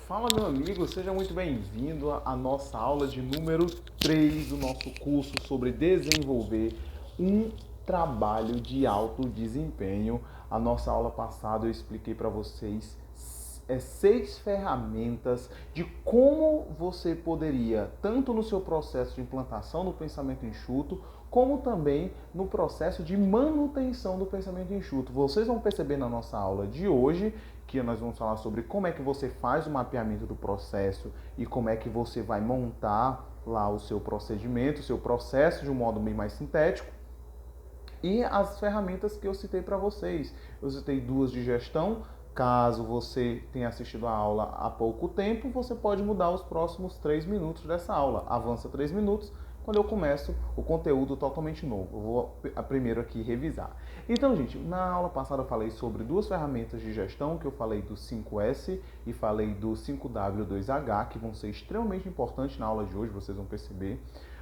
Fala, meu amigo, seja muito bem-vindo à nossa aula de número 3 do nosso curso sobre desenvolver um trabalho de alto desempenho. A nossa aula passada eu expliquei para vocês 6 ferramentas de como você poderia, tanto no seu processo de implantação do pensamento enxuto, como também no processo de manutenção do pensamento enxuto. Vocês vão perceber na nossa aula de hoje que nós vamos falar sobre como é que você faz o mapeamento do processo e como é que você vai montar lá o seu procedimento, o seu processo de um modo bem mais sintético. E as ferramentas que eu citei para vocês. Eu citei 2 de gestão. Caso você tenha assistido a aula há pouco tempo, você pode mudar os próximos 3 minutos dessa aula. Avança 3 minutos quando eu começo o conteúdo totalmente novo. Eu vou primeiro aqui revisar. Então, gente, na aula passada eu falei sobre 2 ferramentas de gestão, que eu falei do 5S e falei do 5W2H, que vão ser extremamente importantes na aula de hoje, vocês vão perceber.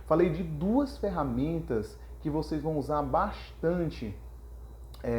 Falei de 2 ferramentas que vocês vão usar bastante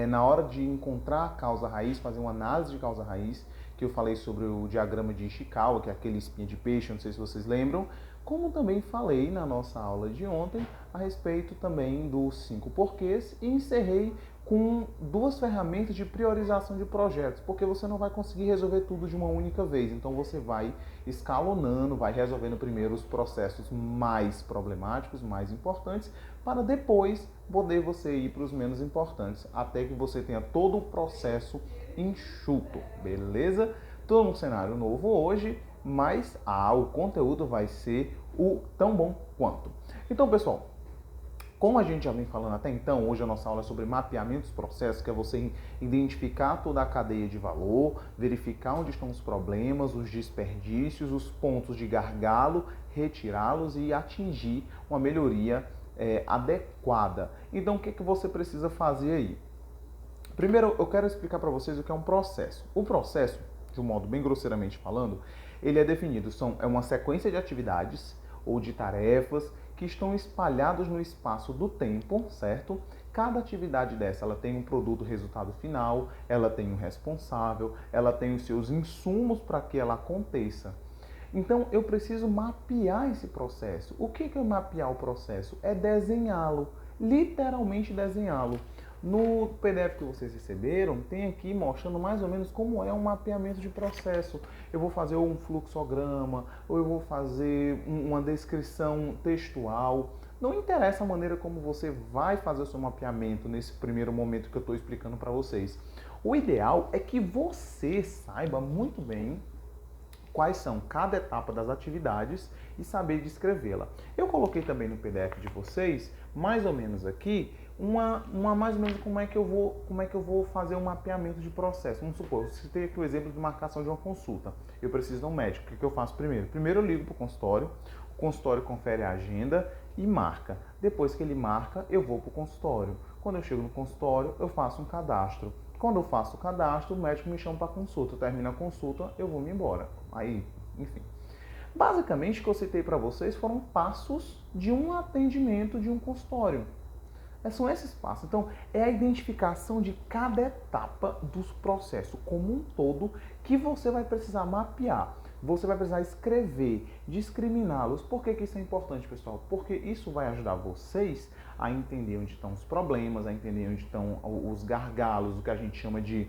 na hora de encontrar a causa raiz, fazer uma análise de causa raiz, que eu falei sobre o diagrama de Ishikawa, que é aquele espinha de peixe, não sei se vocês lembram, como também falei na nossa aula de ontem a respeito também dos 5 porquês e encerrei com 2 ferramentas de priorização de projetos, porque você não vai conseguir resolver tudo de uma única vez, então você vai escalonando, vai resolvendo primeiro os processos mais problemáticos, mais importantes, para depois poder você ir para os menos importantes, até que você tenha todo o processo enxuto, beleza? Estou num cenário novo hoje, mas o conteúdo vai ser o tão bom quanto. Então, pessoal, como a gente já vem falando até então, hoje a nossa aula é sobre mapeamento dos processos, que é você identificar toda a cadeia de valor, verificar onde estão os problemas, os desperdícios, os pontos de gargalo, retirá-los e atingir uma melhoria adequada. Então, o que você precisa fazer aí? Primeiro, eu quero explicar para vocês o que é um processo. O processo, de um modo bem grosseiramente falando, ele é definido, é uma sequência de atividades ou de tarefas que estão espalhados no espaço do tempo, certo? Cada atividade dessa, ela tem um produto, resultado final, ela tem um responsável, ela tem os seus insumos para que ela aconteça. Então, eu preciso mapear esse processo. O que é mapear o processo? É desenhá-lo, literalmente desenhá-lo. No PDF que vocês receberam, tem aqui mostrando mais ou menos como é um mapeamento de processo. Eu vou fazer um fluxograma, ou eu vou fazer uma descrição textual. Não interessa a maneira como você vai fazer o seu mapeamento nesse primeiro momento que eu estou explicando para vocês. O ideal é que você saiba muito bem quais são cada etapa das atividades e saber descrevê-la. Eu coloquei também no PDF de vocês, mais ou menos aqui, mais ou menos como é que eu vou fazer um mapeamento de processo. Vamos supor, eu citei aqui o exemplo de marcação de uma consulta. Eu preciso de um médico. O que eu faço primeiro? Primeiro eu ligo para o consultório confere a agenda e marca. Depois que ele marca, eu vou para o consultório. Quando eu chego no consultório, eu faço um cadastro. Quando eu faço o cadastro, o médico me chama para consulta. Termina a consulta, eu vou me embora. Aí, enfim. Basicamente, o que eu citei para vocês foram passos de um atendimento de um consultório. São esses passos. Então, é a identificação de cada etapa dos processos como um todo que você vai precisar mapear. Você vai precisar escrever, discriminá-los. Por que isso é importante, pessoal? Porque isso vai ajudar vocês a entender onde estão os problemas, a entender onde estão os gargalos, o que a gente chama de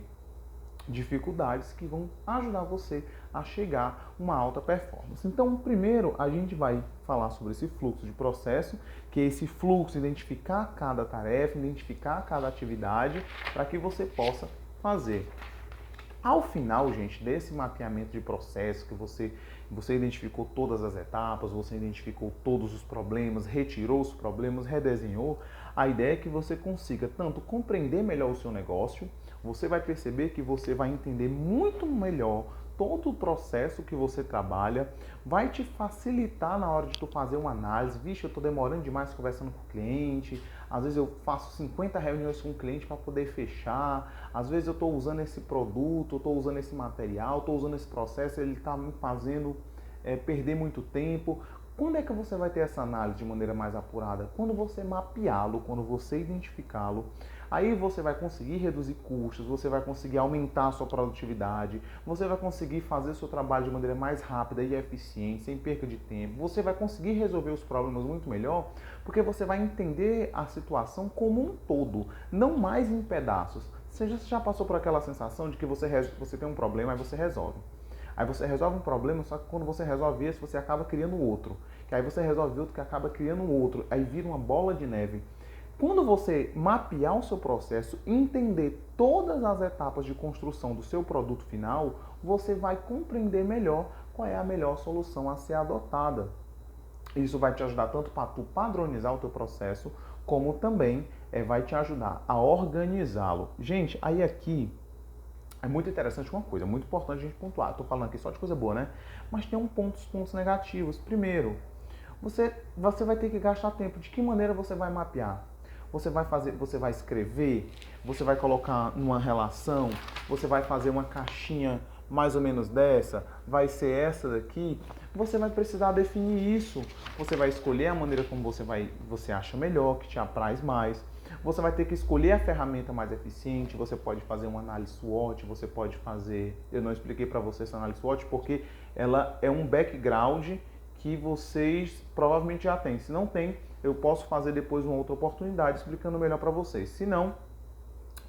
dificuldades que vão ajudar você a chegar a uma alta performance. Então, primeiro, a gente vai falar sobre esse fluxo de processo, que é esse fluxo, identificar cada tarefa, identificar cada atividade, para que você possa fazer. Ao final, gente, desse mapeamento de processo, que você identificou todas as etapas, você identificou todos os problemas, retirou os problemas, redesenhou, a ideia é que você consiga tanto compreender melhor o seu negócio, você vai perceber que você vai entender muito melhor todo o processo que você trabalha, vai te facilitar na hora de tu fazer uma análise. Vixe, eu estou demorando demais conversando com o cliente, às vezes eu faço 50 reuniões com o cliente para poder fechar, às vezes eu estou usando esse produto, estou usando esse material, estou usando esse processo, ele está me fazendo perder muito tempo. Quando é que você vai ter essa análise de maneira mais apurada? Quando você mapeá-lo, quando você identificá-lo, aí você vai conseguir reduzir custos, você vai conseguir aumentar a sua produtividade, você vai conseguir fazer o seu trabalho de maneira mais rápida e eficiente, sem perca de tempo, você vai conseguir resolver os problemas muito melhor, porque você vai entender a situação como um todo, não mais em pedaços. Você já passou por aquela sensação de que você tem um problema e você resolve. Aí você resolve um problema, só que quando você resolve esse, você acaba criando outro. Que aí você resolve outro que acaba criando outro. Aí vira uma bola de neve. Quando você mapear o seu processo, entender todas as etapas de construção do seu produto final, você vai compreender melhor qual é a melhor solução a ser adotada. Isso vai te ajudar tanto para tu padronizar o teu processo, como também vai te ajudar a organizá-lo. Gente, aí aqui é muito interessante uma coisa, muito importante a gente pontuar. Estou falando aqui só de coisa boa, né? Mas tem pontos negativos. Primeiro, você vai ter que gastar tempo. De que maneira você vai mapear? Você vai escrever, você vai colocar numa relação, você vai fazer uma caixinha mais ou menos dessa, vai ser essa daqui. Você vai precisar definir isso. Você vai escolher a maneira como você acha melhor, que te apraz mais. Você vai ter que escolher a ferramenta mais eficiente, você pode fazer uma análise SWOT, você pode fazer... Eu não expliquei para vocês essa análise SWOT porque ela é um background que vocês provavelmente já têm. Se não tem, eu posso fazer depois uma outra oportunidade explicando melhor para vocês. Se não,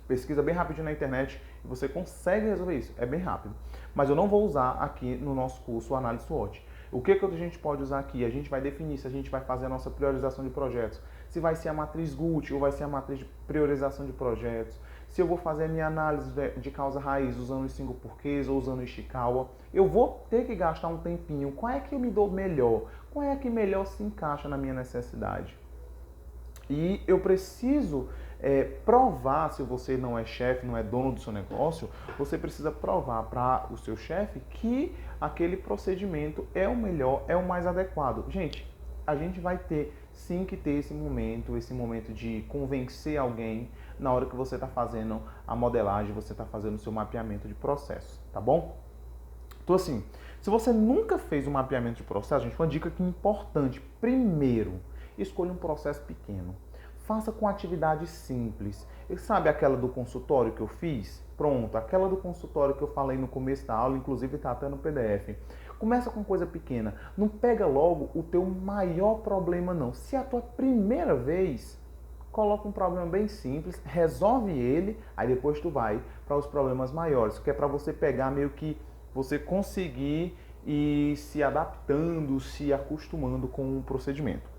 pesquisa bem rapidinho na internet e você consegue resolver isso. É bem rápido. Mas eu não vou usar aqui no nosso curso a análise SWOT. O que a gente pode usar aqui? A gente vai definir se a gente vai fazer a nossa priorização de projetos, se vai ser a matriz GUT ou vai ser a matriz de priorização de projetos, se eu vou fazer a minha análise de causa raiz usando os 5 porquês ou usando o Ishikawa. Eu vou ter que gastar um tempinho. Qual é que eu me dou melhor? Qual é que melhor se encaixa na minha necessidade? E eu preciso provar, se você não é chefe, não é dono do seu negócio, você precisa provar para o seu chefe que aquele procedimento é o melhor, é o mais adequado. Gente, a gente vai ter sim que ter esse momento de convencer alguém na hora que você está fazendo a modelagem, você está fazendo o seu mapeamento de processo, tá bom? Então assim, se você nunca fez um mapeamento de processo, gente, uma dica que é importante. Primeiro, escolha um processo pequeno. Faça com atividades simples. E sabe aquela do consultório que eu fiz? Pronto, aquela do consultório que eu falei no começo da aula, inclusive está até no PDF. Começa com coisa pequena. Não pega logo o teu maior problema, não. Se é a tua primeira vez, coloca um problema bem simples, resolve ele, aí depois tu vai para os problemas maiores, que é para você pegar meio que você conseguir ir se adaptando, se acostumando com o procedimento.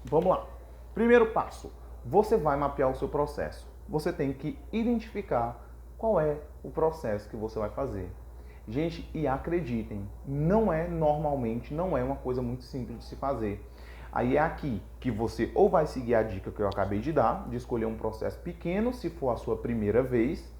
Vamos lá. Primeiro passo, você vai mapear o seu processo. Você tem que identificar qual é o processo que você vai fazer. Gente, e acreditem, não é uma coisa muito simples de se fazer. Aí é aqui que você ou vai seguir a dica que eu acabei de dar, de escolher um processo pequeno, se for a sua primeira vez,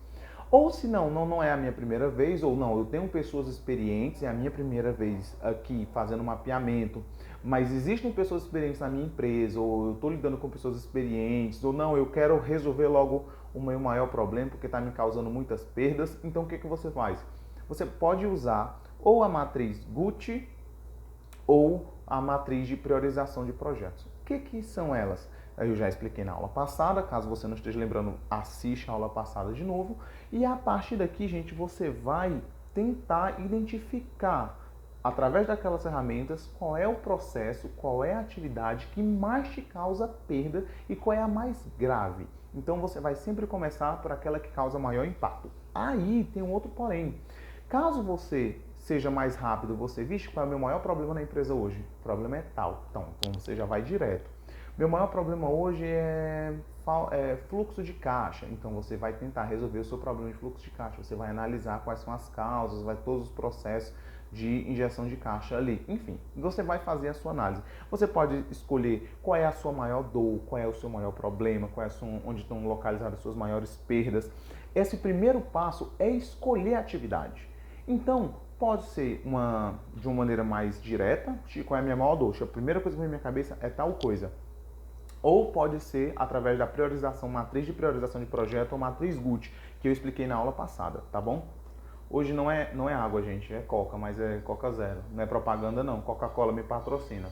ou se não é a minha primeira vez, ou não, eu tenho pessoas experientes, é a minha primeira vez aqui fazendo mapeamento, mas existem pessoas experientes na minha empresa, ou eu estou lidando com pessoas experientes, ou não, eu quero resolver logo o meu maior problema porque está me causando muitas perdas. Então o que você faz? Você pode usar ou a matriz GUT ou a matriz de priorização de projetos. O que são elas? Eu já expliquei na aula passada, caso você não esteja lembrando, assiste a aula passada de novo. E a partir daqui, gente, você vai tentar identificar, através daquelas ferramentas, qual é o processo, qual é a atividade que mais te causa perda e qual é a mais grave. Então você vai sempre começar por aquela que causa maior impacto. Aí tem um outro porém. Caso você seja mais rápido, você, vixe, qual é o meu maior problema na empresa hoje? O problema é tal. Então você já vai direto. Meu maior problema hoje é fluxo de caixa. Então você vai tentar resolver o seu problema de fluxo de caixa. Você vai analisar quais são as causas, vai todos os processos de injeção de caixa ali. Enfim, você vai fazer a sua análise. Você pode escolher qual é a sua maior dor, qual é o seu maior problema, onde estão localizadas as suas maiores perdas. Esse primeiro passo é escolher a atividade. Então, pode ser de uma maneira mais direta, qual é a minha maior dor? A primeira coisa que vem na minha cabeça é tal coisa. Ou pode ser através da priorização, matriz de priorização de projeto ou matriz GUT, que eu expliquei na aula passada, tá bom? Hoje não é água, gente, é Coca, mas é Coca Zero. Não é propaganda não, Coca-Cola me patrocina.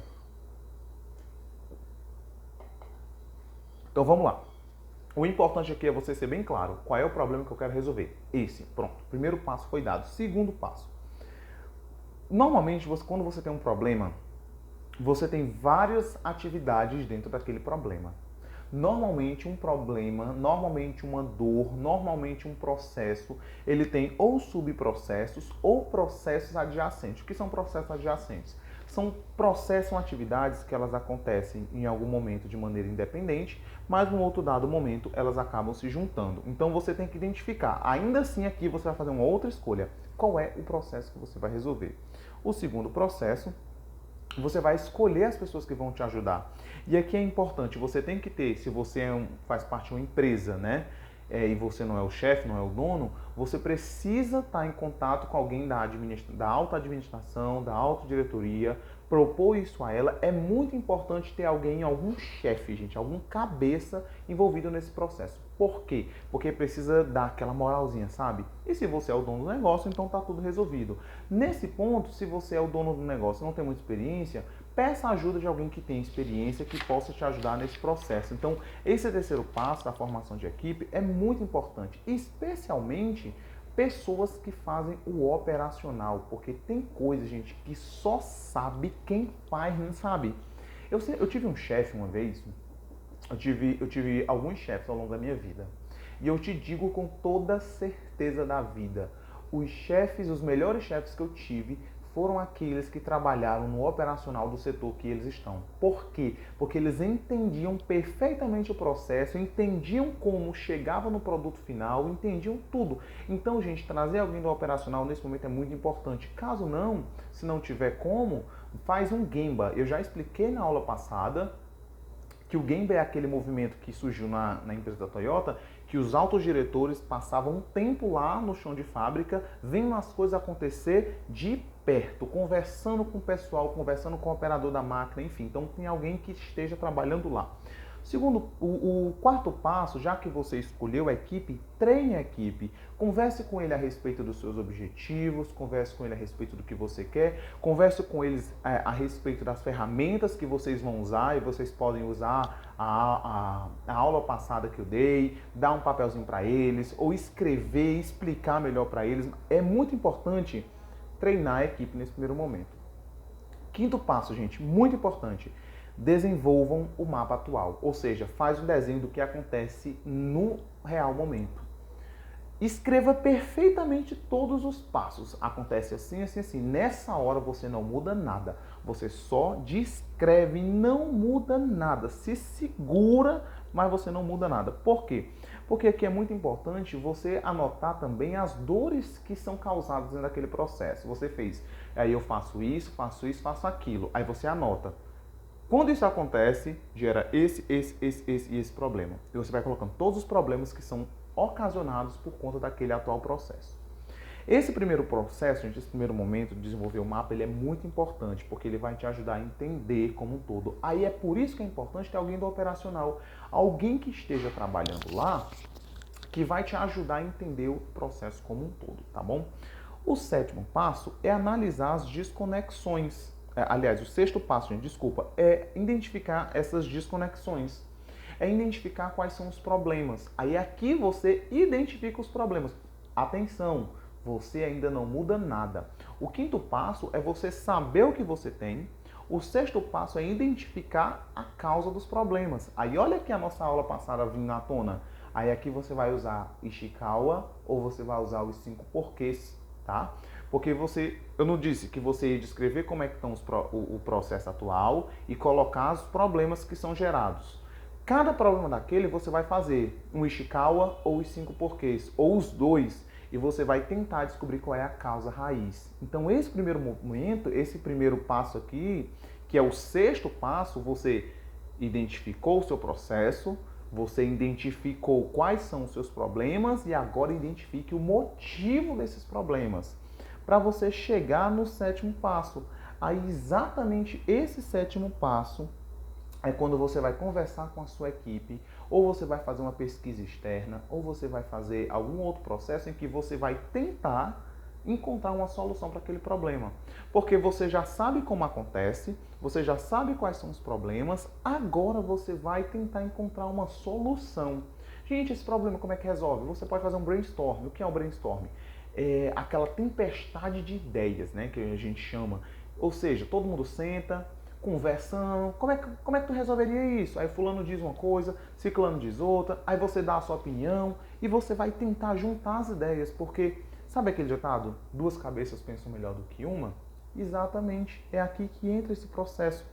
Então vamos lá. O importante aqui é você ser bem claro. Qual é o problema que eu quero resolver? Esse, pronto. Primeiro passo foi dado. Segundo passo. Normalmente, quando você tem um problema, você tem várias atividades dentro daquele problema. Normalmente um problema, normalmente uma dor, normalmente um processo, ele tem ou subprocessos ou processos adjacentes. O que são processos adjacentes? São atividades que elas acontecem em algum momento de maneira independente, mas num outro dado momento elas acabam se juntando. Então você tem que identificar. Ainda assim aqui você vai fazer uma outra escolha. Qual é o processo que você vai resolver? O segundo processo, você vai escolher as pessoas que vão te ajudar. E aqui é importante, você tem que ter, se você faz parte de uma empresa, né? E você não é o chefe, não é o dono, você precisa estar em contato com alguém da alta administração, da alta diretoria, propor isso a ela. É muito importante ter algum chefe, gente, algum cabeça envolvido nesse processo. Por quê? Porque precisa dar aquela moralzinha, sabe? E se você é o dono do negócio, então tá tudo resolvido. Nesse ponto, se você é o dono do negócio e não tem muita experiência, peça a ajuda de alguém que tem experiência, que possa te ajudar nesse processo. Então, esse terceiro passo da formação de equipe é muito importante, especialmente pessoas que fazem o operacional, porque tem coisa, gente, que só sabe quem faz, não sabe. Eu tive um chefe uma vez, eu tive alguns chefes ao longo da minha vida, e eu te digo com toda certeza da vida, os melhores chefes que eu tive foram aqueles que trabalharam no operacional do setor que eles estão. Por quê? Porque eles entendiam perfeitamente o processo, entendiam como chegava no produto final, entendiam tudo. Então, gente, trazer alguém do operacional nesse momento é muito importante. Caso não, se não tiver como, faz um Gemba. Eu já expliquei na aula passada que o Gemba é aquele movimento que surgiu na empresa da Toyota, que os altos diretores passavam um tempo lá no chão de fábrica, vendo as coisas acontecer de perto, conversando com o pessoal, conversando com o operador da máquina, enfim. Então tem alguém que esteja trabalhando lá. Segundo, o quarto passo, já que você escolheu a equipe, treine a equipe. Converse com ele a respeito dos seus objetivos, converse com ele a respeito do que você quer, converse com eles a respeito das ferramentas que vocês vão usar, e vocês podem usar a aula passada que eu dei, dar um papelzinho para eles, ou escrever, explicar melhor para eles. É muito importante treinar a equipe nesse primeiro momento. Quinto passo, gente, muito importante. Desenvolvam o mapa atual, ou seja, faz um desenho do que acontece no real momento. Escreva perfeitamente todos os passos. Acontece assim, assim, assim. Nessa hora você não muda nada. Você só descreve, não muda nada. Se segura, mas você não muda nada. Por quê? Porque aqui é muito importante você anotar também as dores que são causadas dentro daquele processo. Você fez, aí eu faço isso, faço aquilo. Aí você anota. Quando isso acontece, gera esse problema. E você vai colocando todos os problemas que são ocasionados por conta daquele atual processo. Esse primeiro processo, gente, esse primeiro momento de desenvolver o mapa, ele é muito importante, porque ele vai te ajudar a entender como um todo. Aí é por isso que é importante ter alguém do operacional, alguém que esteja trabalhando lá, que vai te ajudar a entender o processo como um todo, tá bom? O sétimo passo é analisar as desconexões. Aliás, o sexto passo, gente, desculpa, é identificar essas desconexões. É identificar quais são os problemas. Aí aqui você identifica os problemas. Atenção, você ainda não muda nada. O quinto passo é você saber o que você tem. O sexto passo é identificar a causa dos problemas. Aí olha que a nossa aula passada vindo à tona. Aí aqui você vai usar Ishikawa ou você vai usar os 5 porquês, tá? Porque eu não disse que você ia descrever como é que estão o processo atual e colocar os problemas que são gerados. Cada problema daquele você vai fazer um Ishikawa ou os 5 porquês, ou os dois, e você vai tentar descobrir qual é a causa raiz. Então esse primeiro momento, esse primeiro passo aqui, que é o sexto passo, você identificou o seu processo, você identificou quais são os seus problemas e agora identifique o motivo desses problemas, para você chegar no sétimo passo. Aí exatamente esse sétimo passo é quando você vai conversar com a sua equipe, ou você vai fazer uma pesquisa externa, ou você vai fazer algum outro processo em que você vai tentar encontrar uma solução para aquele problema. Porque você já sabe como acontece, você já sabe quais são os problemas, agora você vai tentar encontrar uma solução. Gente, esse problema como é que resolve? Você pode fazer um brainstorm. O que é o brainstorm? É aquela tempestade de ideias, né, que a gente chama. Ou seja, todo mundo senta, conversando, como é que tu resolveria isso? Aí fulano diz uma coisa, ciclano diz outra, aí você dá a sua opinião e você vai tentar juntar as ideias, porque sabe aquele ditado? Duas cabeças pensam melhor do que uma? Exatamente, é aqui que entra esse processo.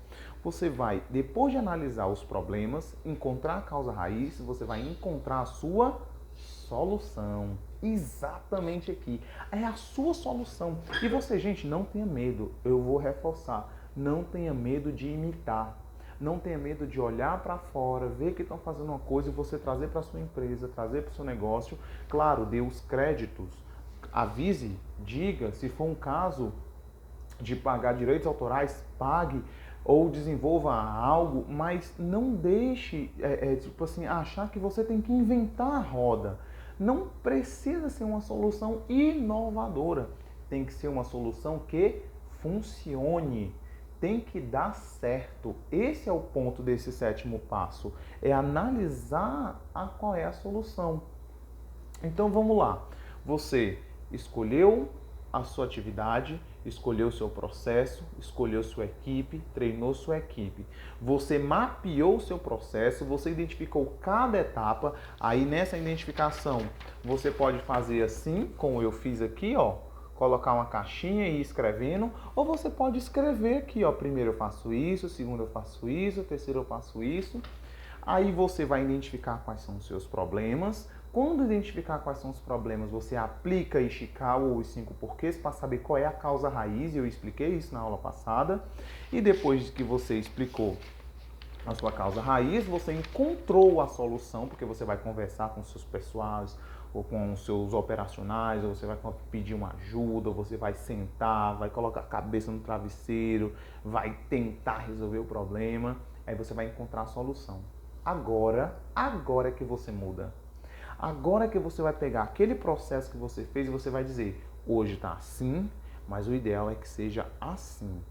Você vai, depois de analisar os problemas, encontrar a causa raiz, você vai encontrar a sua solução. Exatamente aqui. É a sua solução. E você, gente, não tenha medo. Eu vou reforçar. Não tenha medo de imitar. Não tenha medo de olhar para fora, ver que estão fazendo uma coisa e você trazer para sua empresa, trazer para o seu negócio. Claro, dê os créditos. Avise, diga, se for um caso de pagar direitos autorais, pague ou desenvolva algo, mas não deixe, tipo assim, achar que você tem que inventar a roda. Não precisa ser uma solução inovadora, tem que ser uma solução que funcione, tem que dar certo. Esse é o ponto desse sétimo passo, é analisar qual é a solução. Então vamos lá, você escolheu a sua atividade, escolheu o seu processo, escolheu sua equipe, treinou sua equipe. Você mapeou o seu processo, você identificou cada etapa. Aí nessa identificação você pode fazer assim, como eu fiz aqui, ó, colocar uma caixinha e ir escrevendo, ou você pode escrever aqui, ó, primeiro eu faço isso, segundo eu faço isso, terceiro eu faço isso. Aí você vai identificar quais são os seus problemas. Quando identificar quais são os problemas, você aplica Ishikawa ou os 5 porquês para saber qual é a causa raiz. Eu expliquei isso na aula passada. E depois que você explicou a sua causa raiz, você encontrou a solução, porque você vai conversar com os seus pessoais, ou com os seus operacionais, ou você vai pedir uma ajuda, ou você vai sentar, vai colocar a cabeça no travesseiro, vai tentar resolver o problema, aí você vai encontrar a solução. Agora é que você muda. Agora é que você vai pegar aquele processo que você fez e você vai dizer, hoje está assim, mas o ideal é que seja assim.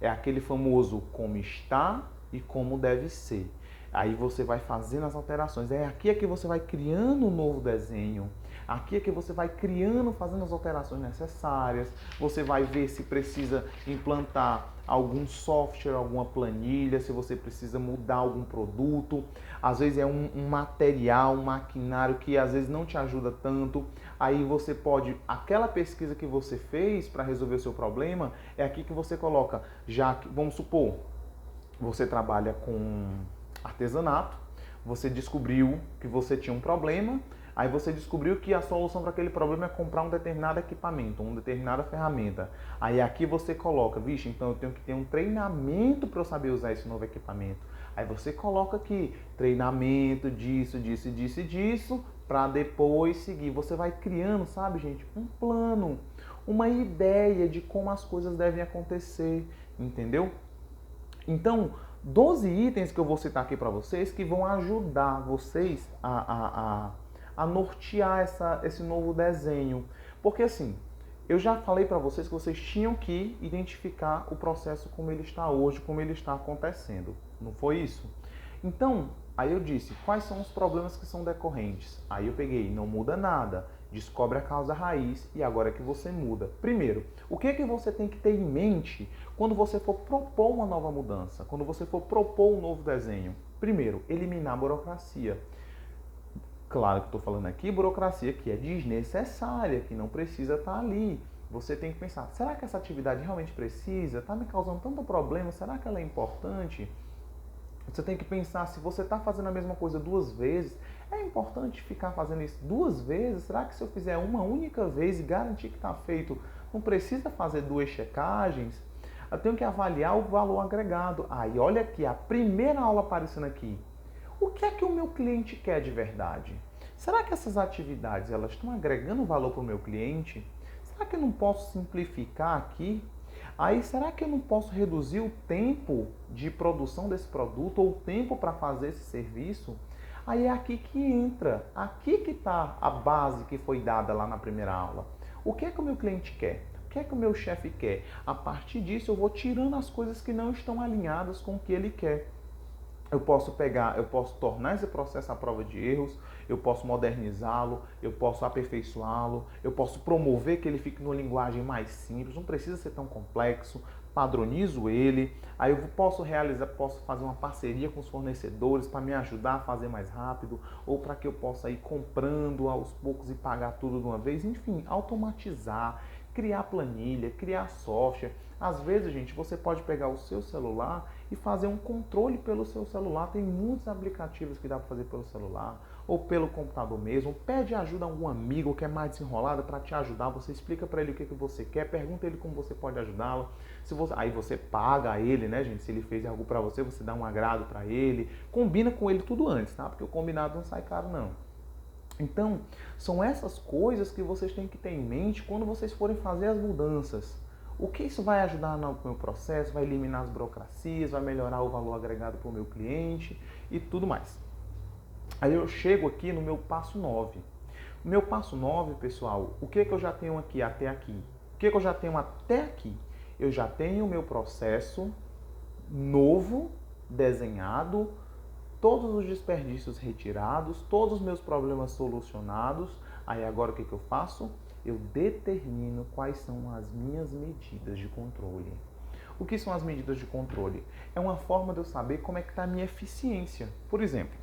É aquele famoso como está e como deve ser. Aí você vai fazendo as alterações. Aqui é que você vai criando um novo desenho. Aqui é que você vai criando, fazendo as alterações necessárias. Você vai ver se precisa implantar algum software, alguma planilha, se você precisa mudar algum produto. Às vezes é um material, um maquinário que às vezes não te ajuda tanto. Aí você pode, aquela pesquisa que você fez para resolver o seu problema, é aqui que você coloca, já que, vamos supor, você trabalha com artesanato, você descobriu que você tinha um problema, aí você descobriu que a solução para aquele problema é comprar um determinado equipamento, uma determinada ferramenta. Aí aqui você coloca, vixe, então eu tenho que ter um treinamento para eu saber usar esse novo equipamento. Aí você coloca aqui, treinamento disso, disso, disso e disso, para depois seguir. Você vai criando, sabe, gente, um plano, uma ideia de como as coisas devem acontecer, entendeu? Então, 12 itens que eu vou citar aqui para vocês que vão ajudar vocês a nortear esse novo desenho. Porque assim, eu já falei para vocês que vocês tinham que identificar o processo como ele está hoje, como ele está acontecendo. Não foi isso? Então, aí eu disse, quais são os problemas que são decorrentes? Aí eu peguei, não muda nada, descobre a causa raiz e agora é que você muda. Primeiro, o que é que você tem que ter em mente quando você for propor uma nova mudança, quando você for propor um novo desenho? Primeiro, eliminar a burocracia. Claro que estou falando aqui burocracia que é desnecessária, que não precisa estar ali. Você tem que pensar, será que essa atividade realmente precisa? Está me causando tanto problema? Será que ela é importante? Você tem que pensar, se você está fazendo a mesma coisa 2 vezes, é importante ficar fazendo isso 2 vezes? Será que se eu fizer uma única vez e garantir que está feito, não precisa fazer 2 checagens? Eu tenho que avaliar o valor agregado. Aí olha aqui, a primeira aula aparecendo aqui. O que é que o meu cliente quer de verdade? Será que essas atividades elas estão agregando valor para o meu cliente? Será que eu não posso simplificar aqui? Aí, será que eu não posso reduzir o tempo de produção desse produto ou o tempo para fazer esse serviço? Aí é aqui que entra, aqui que está a base que foi dada lá na primeira aula. O que é que o meu cliente quer? O que é que o meu chefe quer? A partir disso, eu vou tirando as coisas que não estão alinhadas com o que ele quer. Eu posso tornar esse processo à prova de erros, eu posso modernizá-lo, eu posso aperfeiçoá-lo, eu posso promover que ele fique numa linguagem mais simples, não precisa ser tão complexo, padronizo ele, aí eu posso fazer uma parceria com os fornecedores para me ajudar a fazer mais rápido, ou para que eu possa ir comprando aos poucos e pagar tudo de uma vez, enfim, automatizar, criar planilha, criar software. Às vezes, gente, você pode pegar o seu celular e fazer um controle pelo seu celular. Tem muitos aplicativos que dá para fazer pelo celular ou pelo computador mesmo. Pede ajuda a algum amigo que é mais desenrolado para te ajudar. Você explica para ele o que você quer, pergunta ele como você pode ajudá-lo. Aí você paga a ele, né, gente? Se ele fez algo para você, você dá um agrado para ele. Combina com ele tudo antes, tá? Porque o combinado não sai caro, não. Então, são essas coisas que vocês têm que ter em mente quando vocês forem fazer as mudanças. O que isso vai ajudar no meu processo, vai eliminar as burocracias, vai melhorar o valor agregado para o meu cliente e tudo mais. Aí eu chego aqui no meu passo 9. O meu passo 9, pessoal, o que eu já tenho aqui até aqui? O que eu já tenho até aqui? Eu já tenho o meu processo novo, desenhado, todos os desperdícios retirados, todos os meus problemas solucionados. Aí agora o que eu faço? Eu determino quais são as minhas medidas de controle. O que são as medidas de controle? É uma forma de eu saber como é que está a minha eficiência. Por exemplo,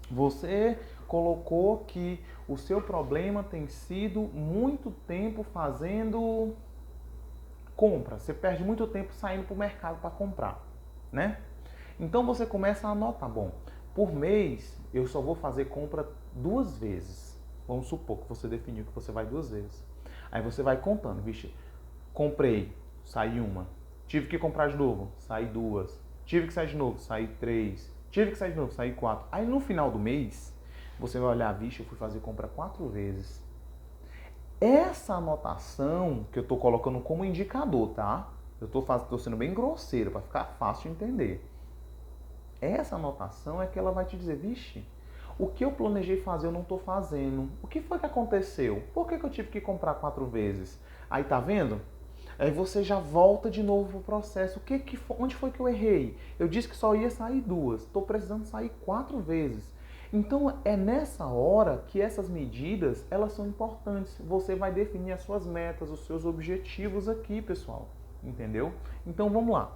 você colocou que o seu problema tem sido muito tempo fazendo compra. Você perde muito tempo saindo para o mercado para comprar, né? Então você começa a anotar, bom, por mês eu só vou fazer compra 2 vezes. Vamos supor que você definiu que você vai 2 vezes. Aí você vai contando, vixe, comprei, saí 1. Tive que comprar de novo, saí 2. Tive que sair de novo, saí 3. Tive que sair de novo, saí 4. Aí no final do mês, você vai olhar, vixe, eu fui fazer compra 4 vezes. Essa anotação que eu estou colocando como indicador, tá? Eu estou sendo bem grosseiro para ficar fácil de entender. Essa anotação é que ela vai te dizer, vixe, o que eu planejei fazer eu não estou fazendo. O que foi que aconteceu? Por que eu tive que comprar 4 vezes? Aí tá vendo? Aí você já volta de novo pro processo. Onde foi que eu errei? Eu disse que só ia sair 2. Estou precisando sair 4 vezes. Então é nessa hora que essas medidas elas são importantes. Você vai definir as suas metas, os seus objetivos aqui, pessoal. Entendeu? Então vamos lá.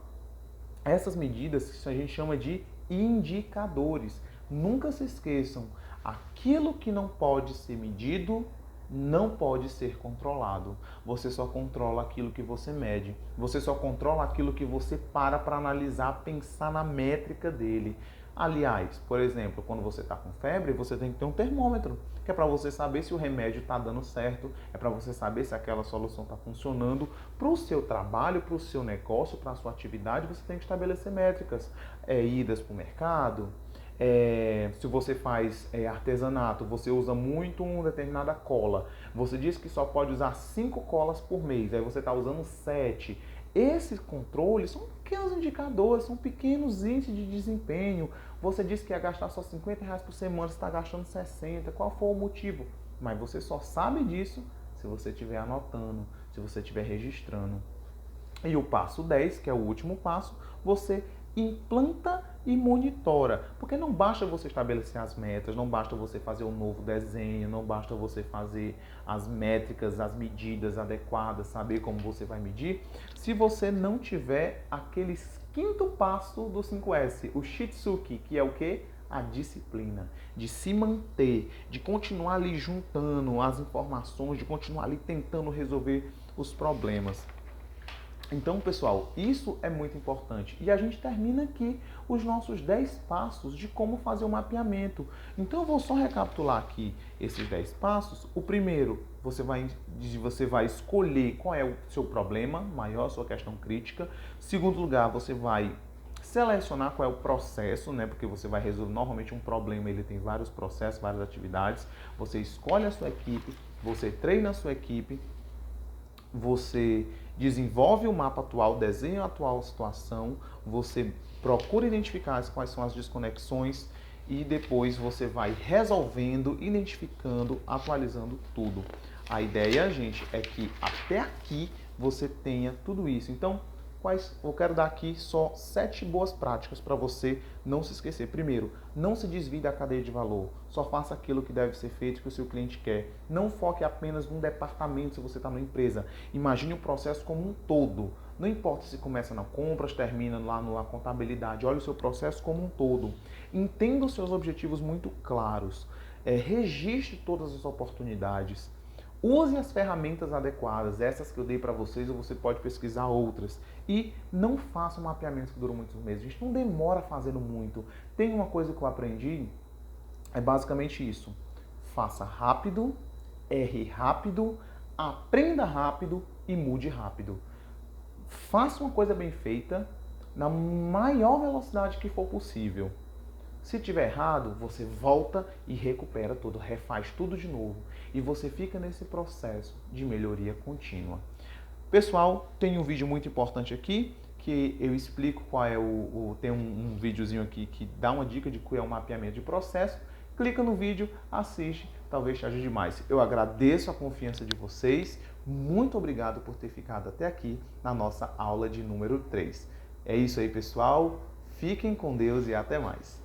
Essas medidas a gente chama de indicadores. Nunca se esqueçam, aquilo que não pode ser medido não pode ser controlado. Você só controla aquilo que você mede. Você só controla aquilo que você para analisar, pensar na métrica dele. Aliás, por exemplo, quando você está com febre, você tem que ter um termômetro, que é para você saber se o remédio está dando certo, é para você saber se aquela solução está funcionando. Para o seu trabalho, para o seu negócio, para a sua atividade, você tem que estabelecer métricas. Idas para o mercado, se você faz artesanato, você usa muito uma determinada cola. Você diz que só pode usar 5 colas por mês, aí você está usando 7. Esses controles são pequenos indicadores, são pequenos índices de desempenho. Você disse que ia gastar só R$50 por semana, você está gastando 60. Qual foi o motivo? Mas você só sabe disso se você estiver anotando, se você estiver registrando. E o passo 10, que é o último passo, você implanta e monitora. Porque não basta você estabelecer as metas, não basta você fazer um novo desenho, não basta você fazer as métricas, as medidas adequadas, saber como você vai medir, se você não tiver aquele 5º passo do 5S, o Shitsuki, que é o quê? A disciplina, de se manter, de continuar ali juntando as informações, de continuar ali tentando resolver os problemas. Então, pessoal, isso é muito importante. E a gente termina aqui os nossos 10 passos de como fazer o mapeamento. Então, eu vou só recapitular aqui esses 10 passos. O primeiro, você vai escolher qual é o seu problema maior, a sua questão crítica. Segundo lugar, você vai selecionar qual é o processo, né? Porque você vai resolver, normalmente um problema, ele tem vários processos, várias atividades. Você escolhe a sua equipe, você treina a sua equipe, você desenvolve o mapa atual, desenha a atual situação, você procura identificar quais são as desconexões e depois você vai resolvendo, identificando, atualizando tudo. A ideia, gente, é que até aqui você tenha tudo isso. Então, eu quero dar aqui só 7 boas práticas para você não se esquecer. Primeiro, não se desvie da cadeia de valor. Só faça aquilo que deve ser feito, que o seu cliente quer. Não foque apenas num departamento se você está numa empresa. Imagine o processo como um todo. Não importa se começa na compras, termina lá na contabilidade. Olhe o seu processo como um todo. Entenda os seus objetivos muito claros. Registre todas as oportunidades. Use as ferramentas adequadas, essas que eu dei para vocês, ou você pode pesquisar outras. E não faça um mapeamento que dura muitos meses. A gente não demora fazendo muito. Tem uma coisa que eu aprendi, é basicamente isso. Faça rápido, erre rápido, aprenda rápido e mude rápido. Faça uma coisa bem feita na maior velocidade que for possível. Se tiver errado, você volta e recupera tudo, refaz tudo de novo. E você fica nesse processo de melhoria contínua. Pessoal, tem um vídeo muito importante aqui, que eu explico qual é tem um videozinho aqui que dá uma dica de qual é o mapeamento de processo. Clica no vídeo, assiste, talvez te ajude mais. Eu agradeço a confiança de vocês. Muito obrigado por ter ficado até aqui na nossa aula de número 3. É isso aí, pessoal. Fiquem com Deus e até mais.